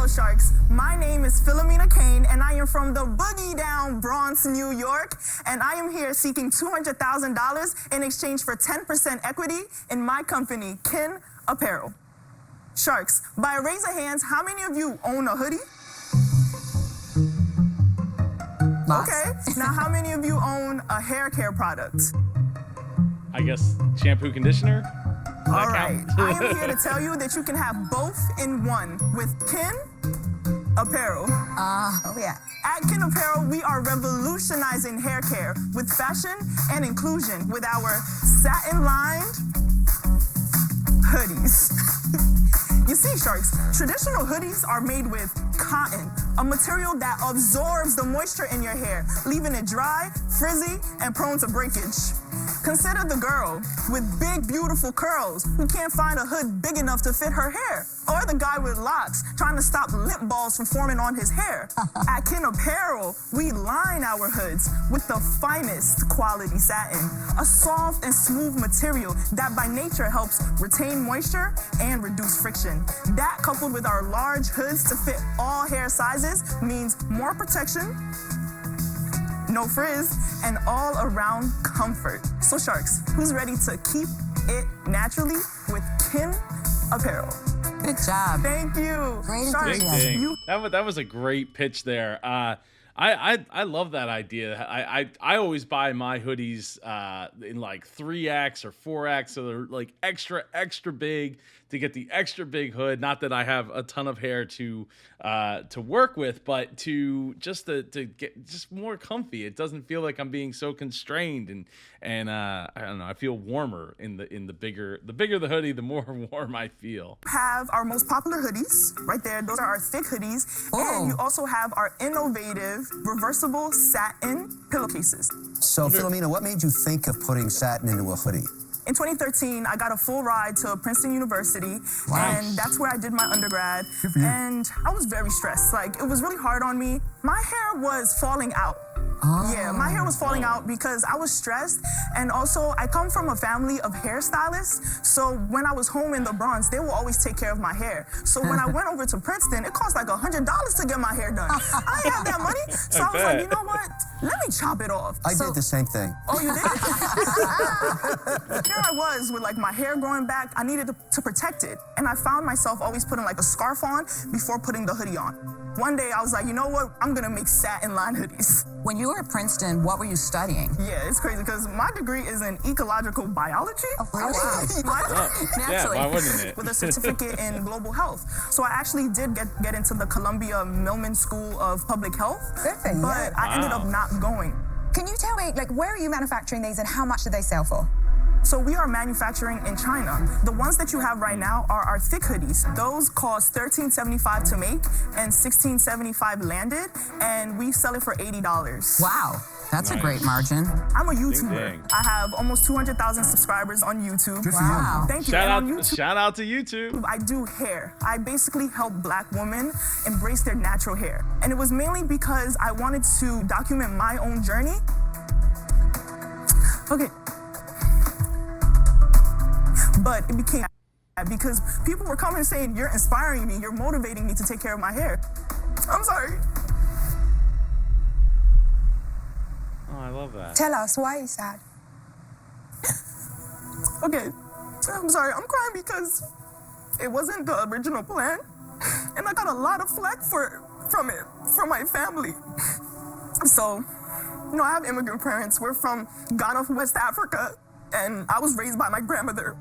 Hello, Sharks. My name is Philomena Kane, and I am from the Boogie Down Bronx, New York. And I am here seeking $200,000 in exchange for 10% equity in my company, Kin Apparel. Sharks, by a raise of hands, how many of you own a hoodie? Lots. Okay. Now, how many of you own a hair care product? I guess shampoo, conditioner? Does that All right. count? I am here to tell you that you can have both in one with Kin Apparel. Oh yeah. At Kin Apparel, we are revolutionizing hair care with fashion and inclusion with our satin-lined hoodies. You see, Sharks, traditional hoodies are made with cotton, a material that absorbs the moisture in your hair, leaving it dry, frizzy, and prone to breakage. Consider the girl with big, beautiful curls who can't find a hood big enough to fit her hair, or the guy with locks trying to stop lip balls from forming on his hair. At Kin Apparel, we line our hoods with the finest quality satin, a soft and smooth material that by nature helps retain moisture and reduce friction. That, coupled with our large hoods to fit all hair sizes, means more protection, no frizz, and all around comfort. So Sharks, who's ready to keep it naturally with Kin Apparel? Good job. Thank you. Great Sharks, enthusiasm. you That was a great pitch there. I love that idea. I always buy my hoodies in like 3X or 4X, so they're like extra big to get the extra big hood. Not that I have a ton of hair to work with, but to get just more comfy. It doesn't feel like I'm being so constrained, and I don't know. I feel warmer in the bigger the hoodie, the more warm I feel. have our most popular hoodies right there. Those are our thick hoodies. Oh. And you also have our innovative reversible satin pillowcases. So, Philomena, what made you think of putting satin into a hoodie? In 2013, I got a full ride to Princeton University, and that's where I did my undergrad. And I was very stressed. Like, it was really hard on me. My hair was falling out. Yeah, my hair was falling out because I was stressed. And also, I come from a family of hairstylists. So when I was home in the Bronx, they will always take care of my hair. So when I went over to Princeton, it cost like $100 to get my hair done. I didn't have that money. So I was like, you know what? Let me chop it off. I did the same thing. Oh, you did? Here I was with like my hair growing back. I needed to protect it. And I found myself always putting like a scarf on before putting the hoodie on. One day I was like, you know what? I'm gonna make satin line hoodies. When you were at Princeton, what were you studying? Yeah, it's crazy because my degree is in ecological biology. Oh, really? Yeah, why wouldn't it? With a certificate in global health. So I actually did get into the Columbia Millman School of Public Health. Good for you. But I ended up not going. Can you tell me, like, where are you manufacturing these and how much do they sell for? So we are manufacturing in China. The ones that you have right now are our thick hoodies. Those cost $13.75 to make and $16.75 landed, and we sell it for $80. Wow, that's a Nice. great margin. I'm a YouTuber. dang. I have almost 200,000 subscribers on YouTube. Good for Wow. Thank you. Shout And out, on YouTube, shout out to YouTube. I do hair. I basically help Black women embrace their natural hair. And it was mainly because I wanted to document my own journey. Okay. But it became because people were coming saying, you're inspiring me, you're motivating me to take care of my hair. I'm sorry. Oh, I love that. Tell us, why are you sad? Okay, I'm sorry, I'm crying because it wasn't the original plan. And I got a lot of flack from my family. So, you know, I have immigrant parents. We're from Ghana, West Africa. And I was raised by my grandmother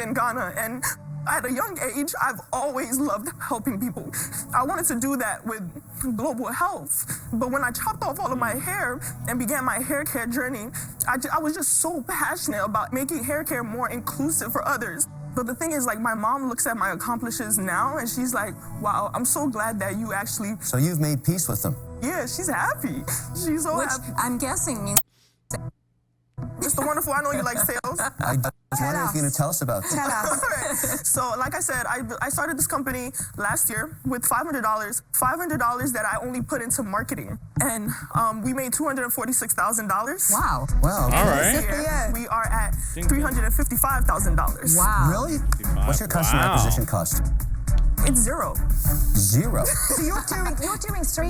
in Ghana. And at a young age, I've always loved helping people. I wanted to do that with global health. But when I chopped off all of my hair and began my hair care journey, I was just so passionate about making hair care more inclusive for others. But the thing is, like, my mom looks at my accomplishments now and she's like, wow, I'm so glad that you actually, So you've made peace with them. yeah, she's happy. She's so Which happy. I'm guessing means Mr. Wonderful, I know you like sales. I was wondering if you're going to tell us about that. Tell us. Alright. So, like I said, I started this company last year with $500 that I only put into marketing. And we made $246,000. wow. Wow. All right. This year, Yeah. we are at $355,000. Wow. Really? What's your customer Wow. acquisition cost? It's zero. Zero. So you're doing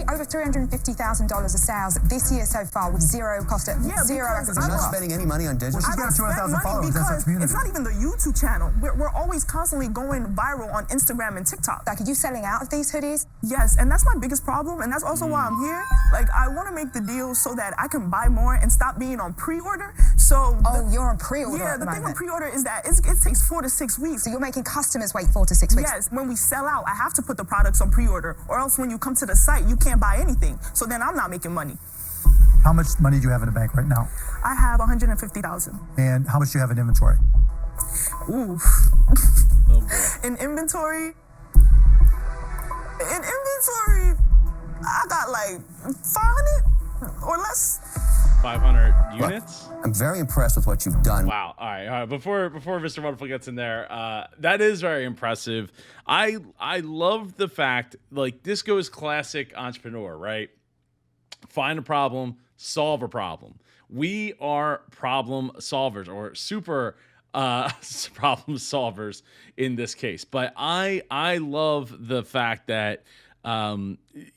over $350,000 of sales this year so far with zero cost of Yeah, zero because acquisition You're not cost. spending any money on digital. I don't spend money because it's not even the YouTube channel. We're always constantly going viral on Instagram and TikTok. Like, are you selling out of these hoodies? Yes, and that's my biggest problem, and that's also why I'm here. Like, I want to make the deal so that I can buy more and stop being on pre-order. So You're on pre-order yeah, at the the thing moment. with pre-order is that it takes 4 to 6 weeks. So you're making customers wait 4 to 6 weeks. Yes, when we sell out, I have to put the products on pre-order, or else when you come to the site, you can't buy anything. So then I'm not making money. How much money do you have in the bank right now? I have 150,000. And how much do you have in inventory? Ooh. Oh boy. In inventory, I got like 500 or less. 500 units. I'm very impressed with what you've done. Wow. All right. Before Mr. Wonderful gets in there, that is very impressive. I love the fact, like, this goes classic entrepreneur, right? Find a problem, solve a problem. We are problem solvers, or super problem solvers in this case. But I love the fact that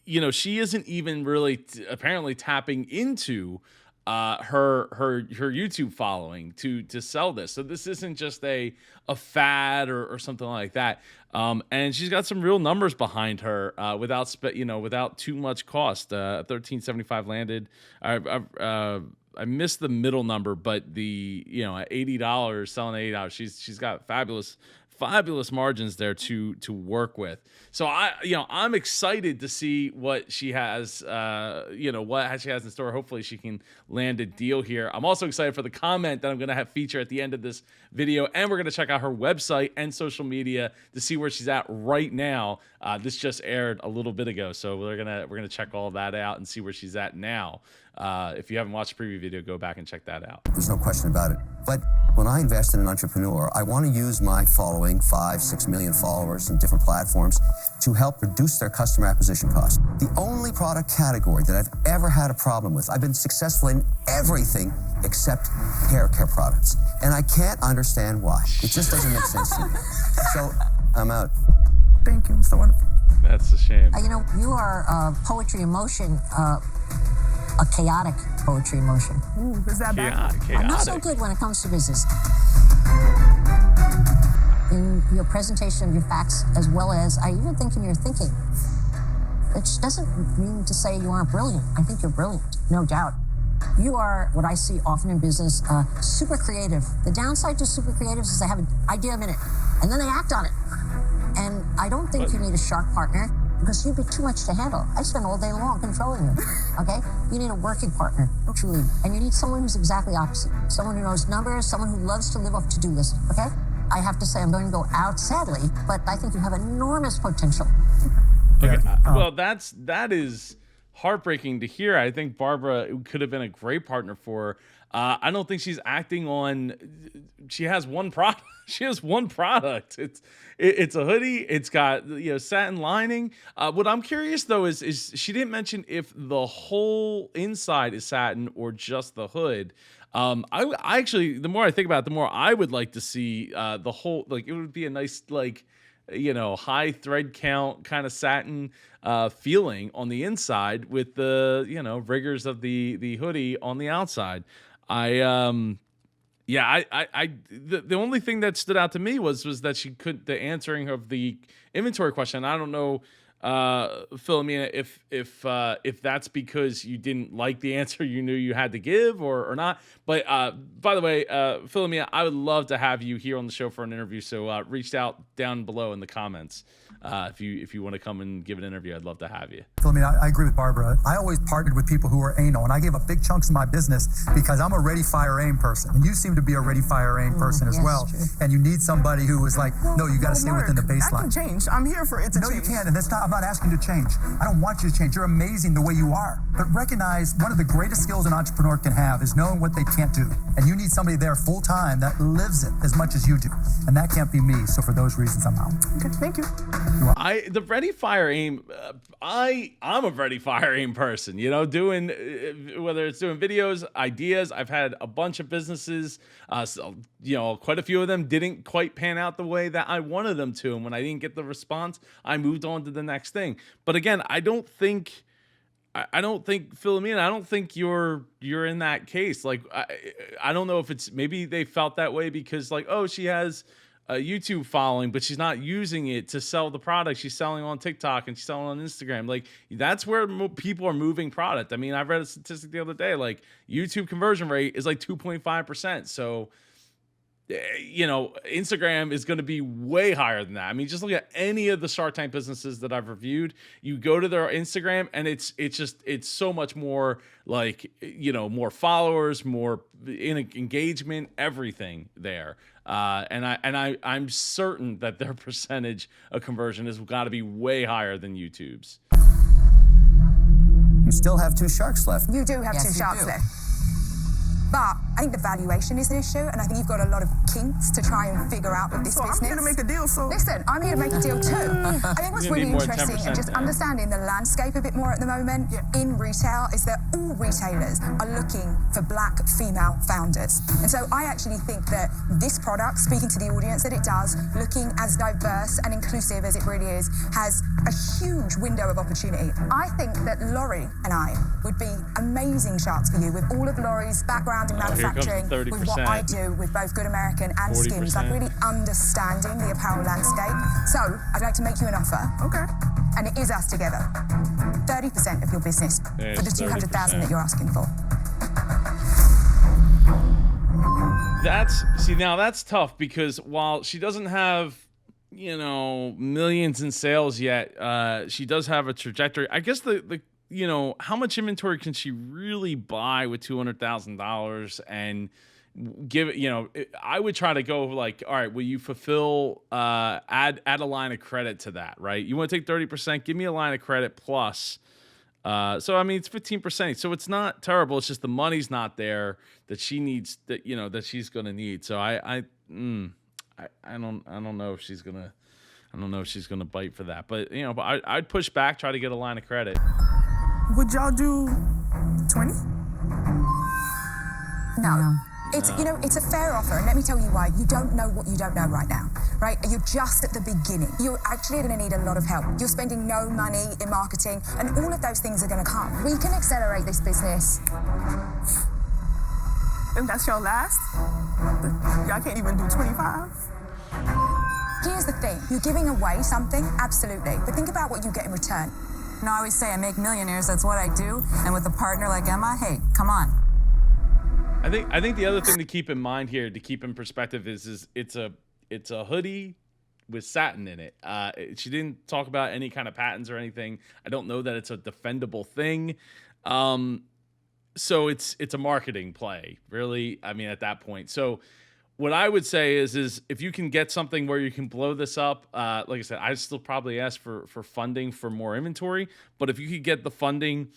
she isn't even really apparently tapping into her YouTube following to sell this. So this isn't just a fad or something like that. And she's got some real numbers behind her without too much cost. 1375 landed. I missed the middle number, but the at $80, selling $80, she's got fabulous margins there to work with. So I'm excited to see what she has what she has in store. Hopefully she can land a deal here. I'm also excited for the comment that I'm going to have feature at the end of this video, and we're going to check out her website and social media to see where she's at right now. This just aired a little bit ago, so we're gonna check all of that out and see where she's at now. If you haven't watched the preview video, go back and check that out. There's no question about it. But when I invest in an entrepreneur, I want to use my following, 5-6 million followers in different platforms, to help reduce their customer acquisition cost. The only product category that I've ever had a problem with, I've been successful in everything except hair care products. And I can't understand why. It just doesn't make sense to me. So I'm out. Thank you, Mr. Wonderful. That's a shame. You are poetry in motion, a chaotic poetry in motion. Ooh, is that bad? Chaotic. I'm not so good when it comes to business. In your presentation of your facts, as well as I even think in your thinking, it doesn't mean to say you aren't brilliant. I think you're brilliant, no doubt. You are, what I see often in business, super creative. The downside to super creatives is they have an idea a minute, and then they act on it. And I don't think you need a shark partner, because you'd be too much to handle. I spend all day long controlling you, okay? You need a working partner, truly. And you need someone who's exactly opposite. Someone who knows numbers, someone who loves to live off to-do lists, okay? I have to say, I'm going to go out, sadly, but I think you have enormous potential. Okay. Well, that is heartbreaking to hear. I think Barbara could have been a great partner for her. I don't think she's acting on. She has one product. She has one product. It's a hoodie. It's got satin lining. What I'm curious though is she didn't mention if the whole inside is satin or just the hood. I actually, the more I think about it, the more I would like to see the whole. Like, it would be a nice high thread count kind of satin feeling on the inside with the rigors of the hoodie on the outside. The only thing that stood out to me was that the answering of the inventory question. I don't know, Philomena, if that's because you didn't like the answer you knew you had to give or not. But by the way, Philomena, I would love to have you here on the show for an interview. So reach out down below in the comments if you want to come and give an interview. I'd love to have you. Philomena, I agree with Barbara. I always partnered with people who are anal, and I gave up big chunks of my business because I'm a ready, fire, aim person. And you seem to be a ready, fire, aim person as well. True. And you need somebody who is like, no, you got to stay within the baseline. That can change. I'm here for it to No, change. you can't, and I'm not asking you to change. I don't want you to change. You're amazing the way you are. But recognize one of the greatest skills an entrepreneur can have is knowing what they can't do. And you need somebody there full time that lives it as much as you do. And that can't be me. So for those reasons, I'm out. Okay, thank you. The ready, fire, aim. I'm a ready, fire, aim person. You know, doing whether it's doing videos, ideas. I've had a bunch of businesses. So, you know, quite a few of them didn't quite pan out the way that I wanted them to, and when I didn't get the response, I moved on to the next thing. But again, I don't think Philomena, I don't think you're in that case. Like, I don't know if it's maybe they felt that way because like, oh, she has a YouTube following, but she's not using it to sell the product. She's selling on TikTok and she's selling on Instagram. Like, that's where people are moving product. I mean, I read a statistic the other day, like YouTube conversion rate is like 2.5%. So, you know, Instagram is going to be way higher than that. I mean, just look at any of the Shark Tank businesses that I've reviewed. You go to their Instagram and it's so much more like, you know, more followers, more engagement, everything there. I'm certain that their percentage of conversion has got to be way higher than YouTube's. You still have 2 sharks left. You do have Yes, 2 you sharks do. left. But I think the valuation is an issue, and I think you've got a lot of kinks to try and figure out with this So I'm business. here to make a deal, so... Listen, I'm here to make a deal too. I think what's You really need more than interesting and 10% just there. understanding the landscape a bit more at the moment in retail is that all retailers are looking for black female founders. And so I actually think that this product, speaking to the audience that it does, looking as diverse and inclusive as it really is, has a huge window of opportunity. I think that Laurie and I would be amazing sharks for you with all of Laurie's background in Oh, here comes the manufacturing, with what I do with both Good American and Skims, like 40%. really understanding the apparel landscape. So I'd like to make you an offer. Okay. And it is us together. 30% of your business There's for the 200,000 that 30%. you're asking for. Now that's tough because while she doesn't have, you know, millions in sales yet, she does have a trajectory. I guess the you know, how much inventory can she really buy with $200,000 and give it, you know, I would try to go like, all right, will you fulfill, add a line of credit to that, right? You want to take 30%, give me a line of credit plus. So, I mean, it's 15%. So it's not terrible. It's just the money's not there that she needs, that, you know, that she's going to need. So I don't know if she's going to, I don't know if she's going to bite for that, but you know, but I'd push back, try to get a line of credit. Would y'all do 20? No. It's, you know, it's a fair offer, and let me tell you why. You don't know what you don't know right now, right? You're just at the beginning. You're actually going to need a lot of help. You're spending no money in marketing, and all of those things are going to come. We can accelerate this business. And that's your last? Y'all can't even do 25? Here's the thing. You're giving away something, absolutely, but think about what you get in return. No, I always say I make millionaires. That's what I do. And with a partner like Emma, hey, come on. I think the other thing to keep in mind here, to keep in perspective, is it's a hoodie with satin in it. She didn't talk about any kind of patents or anything. I don't know that it's a defendable thing. So it's a marketing play, really. I mean, at that point. So what I would say is if you can get something where you can blow this up, like I said, I still probably ask for funding for more inventory. But if you could get the funding,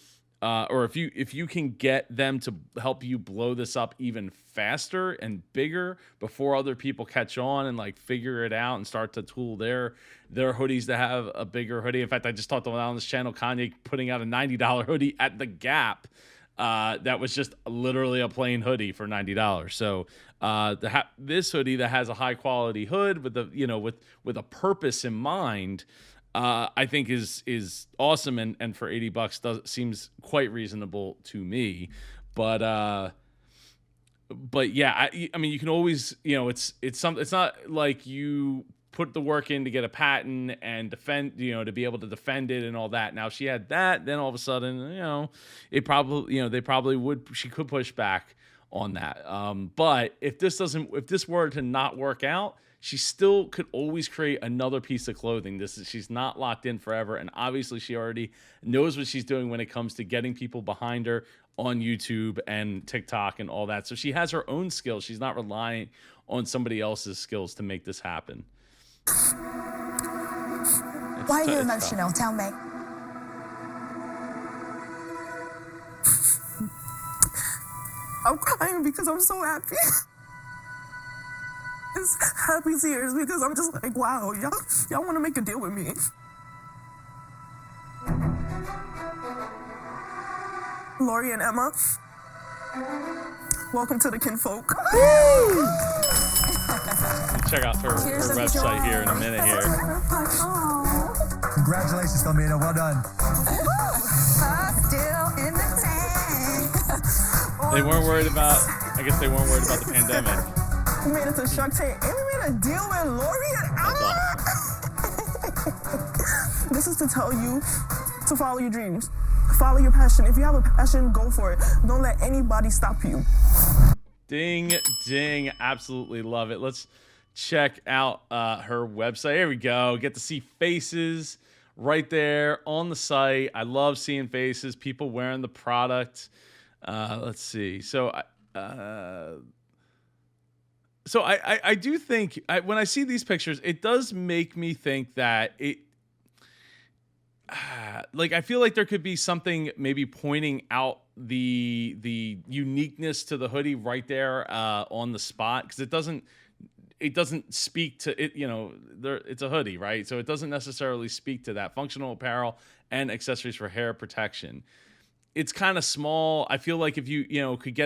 or if you can get them to help you blow this up even faster and bigger before other people catch on and like figure it out and start to tool their hoodies to have a bigger hoodie. In fact, I just talked about on this channel, Kanye putting out a $90 hoodie at the Gap. That was just literally a plain hoodie for $90. So this hoodie that has a high quality hood with with a purpose in mind, I think is awesome, and for $80 seems quite reasonable to me. But yeah, I mean, you can always, you know, it's not like you put the work in to get a patent and defend, you know, to be able to defend it and all that. Now, if she had that, then all of a sudden, you know, she could push back on that. But if this were to not work out, she still could always create another piece of clothing. She's not locked in forever. And obviously she already knows what she's doing when it comes to getting people behind her on YouTube and TikTok and all that. So she has her own skills. She's not relying on somebody else's skills to make this happen. Why are you emotional? Tell me. I'm crying because I'm so happy. It's happy tears because I'm just like, wow, y'all want to make a deal with me. Lori and Emma, welcome to the kinfolk. Check out her website here in a minute here. Congratulations, Tomina. Well done. Still in the tank. They weren't worried about, I guess they weren't worried about the pandemic. We made it to Shark Tank, and we made a deal with Lori and Emma. Awesome. This is to tell you to follow your dreams. Follow your passion. If you have a passion, go for it. Don't let anybody stop you. Ding, ding. Absolutely love it. Let's check out her website. Here we go. Get to see faces right there on the site. I love seeing faces, people wearing the product. Let's see. So I do think when I see these pictures, it does make me think that like I feel like there could be something maybe pointing out the uniqueness to the hoodie right there on the spot, because it doesn't speak to it. You know, it's a hoodie, right? So it doesn't necessarily speak to that. Functional apparel and accessories for hair protection. It's kind of small. I feel like if you could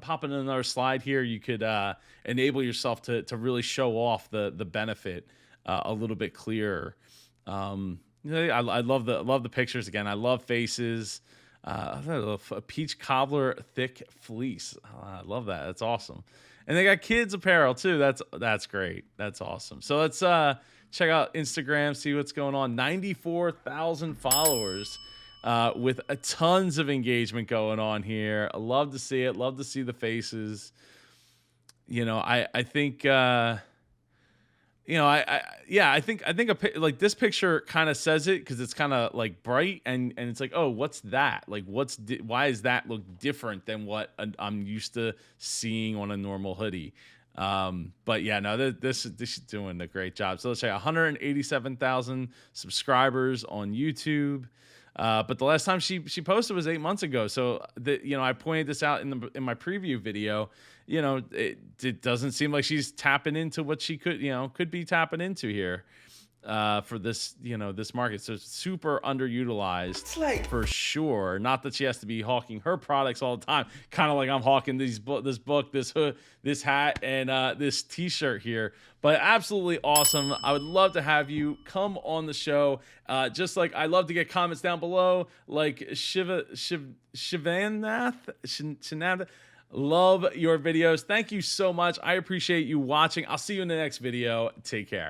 pop in another slide here, you could enable yourself to really show off the benefit a little bit clearer. I love the pictures again. I love faces. A peach cobbler thick fleece. I love that. That's awesome. And they got kids apparel too. That's great. That's awesome. So let's check out Instagram, see what's going on. 94,000 followers. With tons of engagement going on here. I love to see it. Love to see the faces. I think like this picture kind of says it, because it's kind of like bright and it's like, oh, what's that? Like, why does that look different than what I'm used to seeing on a normal hoodie? But yeah, no, this is doing a great job. So let's say 187,000 subscribers on YouTube. But the last time she posted was 8 months ago. So I pointed this out in my preview video. It doesn't seem like she's tapping into what she could be tapping into here for this this market. So it's super underutilized for sure. Not that she has to be hawking her products all the time. Kind of like I'm hawking this book, this hood, this hat, and this T-shirt here. But absolutely awesome. I would love to have you come on the show. Just like I love to get comments down below, like Shivanath. Love your videos. Thank you so much. I appreciate you watching. I'll see you in the next video. Take care.